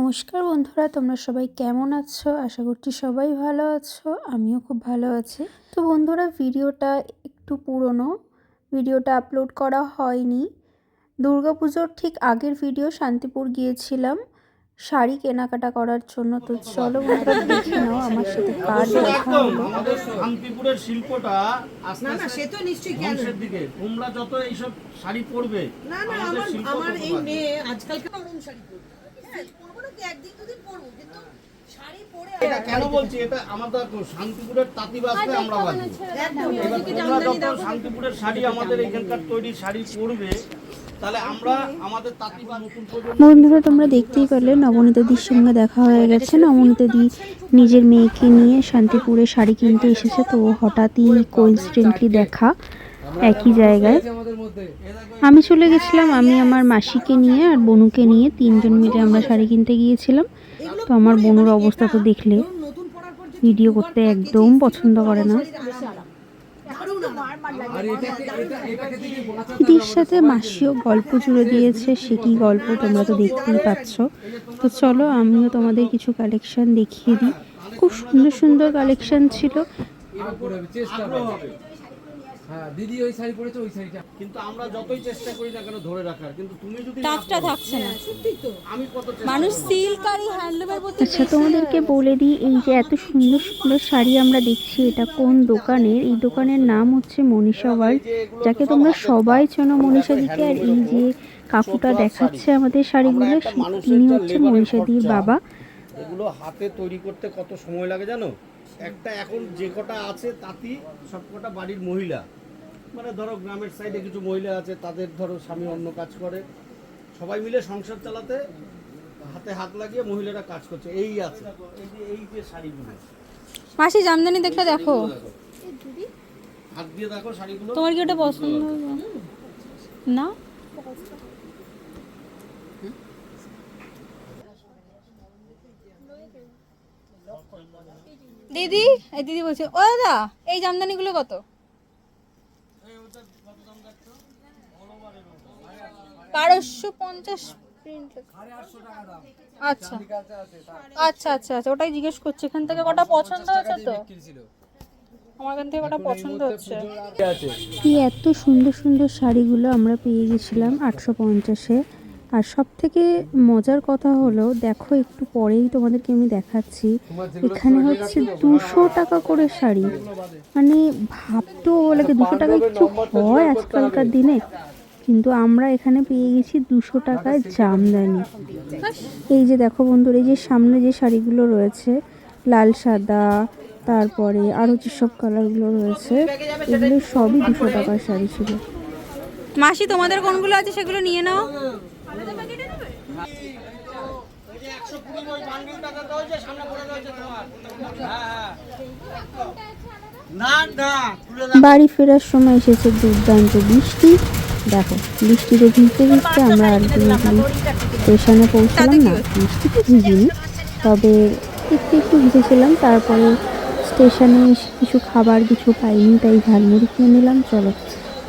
নমস্কার বন্ধুরা, তোমরা সবাই কেমন আছো? আশা করছি সবাই ভালো আছো। আমিও খুব ভালো আছি। তো বন্ধুরা, ভিডিওটা একটু পুরনো, ভিডিওটা আপলোড করা হয়নি। দুর্গাপুজোর ঠিক আগের ভিডিও, শান্তিপুর গিয়েছিলাম শাড়ি কেনাকাটা করার জন্য। তো চলো বন্ধুরা দেখে নাও আমার সাথে কার দেখা হলো। আমাদের শান্তিপুরের শিল্পটা আস্তে আস্তে সে তো নিশ্চয়ই ধ্বংসের দিকে। তোমরা যত এইসব শাড়ি পরবে, না না, আমার এই মেয়ে আজকাল নরম শাড়ি পরবে। হ্যাঁ, পরবো না কি, একদিন দুদিন পরবো, কিন্তু শাড়ি পরে এটা কেন বলছি, এটা আমাদের শান্তিপুরের তাঁতি বাসবে, আমরা বাঁধবো। এবার তোমরা যত শান্তিপুরের শাড়ি, আমাদের এখানকার তৈরি শাড়ি পরবে, তাহলে আমরা আমাদের তাঁতি বা নতুন বন্ধুরা, তোমরা দেখতেই পারলে নবনীতাদির সঙ্গে দেখা হয়ে গেছে। নবনীতাদি নিজের মেয়েকে নিয়ে শান্তিপুরে শাড়ি কিনতে এসেছে। তো হঠাৎই কোইন্সিডেন্টলি দেখা একই জায়গায়। আমি চলে গেছিলাম, আমি আমার মাসিকে নিয়ে আর বনুকে নিয়ে তিনজন মিলে আমরা শাড়ি কিনতে গিয়েছিলাম। তো আমার বনুর অবস্থা তো দেখলে, ভিডিও করতে একদম পছন্দ করে না। দিদির সাথে মাসিও গল্প জুড়ে দিয়েছে, সে কি গল্প তোমরা তো দেখতেই পাচ্ছ। তো চলো আমিও তোমাদের কিছু কালেকশন দেখিয়ে দিই। খুব সুন্দর সুন্দর কালেকশন ছিল। হ্যাঁ দিদি ওই শাড়ি পরেছে, ওই শাড়িটা কিন্তু আমরা যতই চেষ্টা করি না কেন ধরে রাখার, কিন্তু তুমি যদি টাচটা থাকছে না। সত্যি তো আমি কত মানুষ সিল্ক আর হ্যান্ডলুমের প্রতি আচ্ছা, তোমাদেরকে বলে দিই, এই যে এত সুন্দর সুন্দর শাড়ি আমরা দেখছি, এটা কোন দোকানের? এই দোকানের নাম হচ্ছে মনীষা ওয়ার্ল্ড, যাকে তোমরা সবাই চেনো মনীষা দিকে। আর এই যে কাকুটা দেখাচ্ছে আমাদের শাড়িগুলো, তিনি হচ্ছে মনীষাদির বাবা। এগুলো হাতে তৈরি করতে কত সময় লাগে জানো? একটা এখন যে কটা আছে তাঁতি, সব কটা বাড়ির মহিলা, মানে ধরো গ্রামের সাইডে কিছু মহিলা আছে, তাদের ধরো স্বামী অন্য কাজ করে, সবাই মিলে সংসার চালাতে হাতে হাত লাগিয়ে মহিলারা কাজ করছে। এই আছে এই যে শাড়িগুলো, মাসি জামদানি দেখলে দেখো, হাত দিয়ে দেখো শাড়িগুলো। তোমার কি ওটা পছন্দ হলো না? দিদি, এই দিদি বলছে, ও দাদা এই জামদানিগুলো কত? 1250 প্রিন্ট। আচ্ছা আচ্ছা আচ্ছা আচ্ছা, ওটাই জিজ্ঞেস করছি। এখান থেকে কটা পছন্দ হচ্ছে? তো আমার এখান থেকে কটা পছন্দ হচ্ছে। এই এত সুন্দর সুন্দর শাড়িগুলো আমরা পেয়ে গেছিলাম 850-এ। আর সব থেকে মজার কথা হলো, দেখো একটু পরেই তোমাদেরকে আমি দেখাচ্ছি, এখানে হচ্ছে 200 টাকা করে শাড়ি। মানে ভাবতেও লাগে 200 টাকায় কিছু হয় আজকালকার দিনে, কিন্তু আমরা এখানে পেয়ে গেছি 200 টাকায় জামদানি। এই যে দেখো বন্ধুরা, এই যে সামনে যে শাড়িগুলো রয়েছে, লাল সাদা, তারপরে আরও যেসব কালারগুলো রয়েছে, এগুলো সবই 200 টাকার শাড়ি ছিল। মাসি তোমাদের কোনগুলো আছে সেগুলো নিয়ে নাও। বাড়ি ফেরার সময় এসেছে দুর্দান্ত বৃষ্টি। দেখো, বৃষ্টিতে ভিজতে ভিজতে আমরা আলটিমেটলি স্টেশনে পৌঁছালাম। না, বৃষ্টিতে ভিজিনি, তবে একটু একটু ভিজেছিলাম। তারপরে স্টেশনে কিছু খাবার কিছু পাইনি, তাই ঝালমুড়ি খেয়ে নিলাম। চলো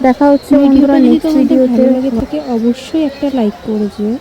দেখা হচ্ছে বন্ধুরা নেক্সট ভিডিওতে। অবশ্যই একটা লাইক করে দিও।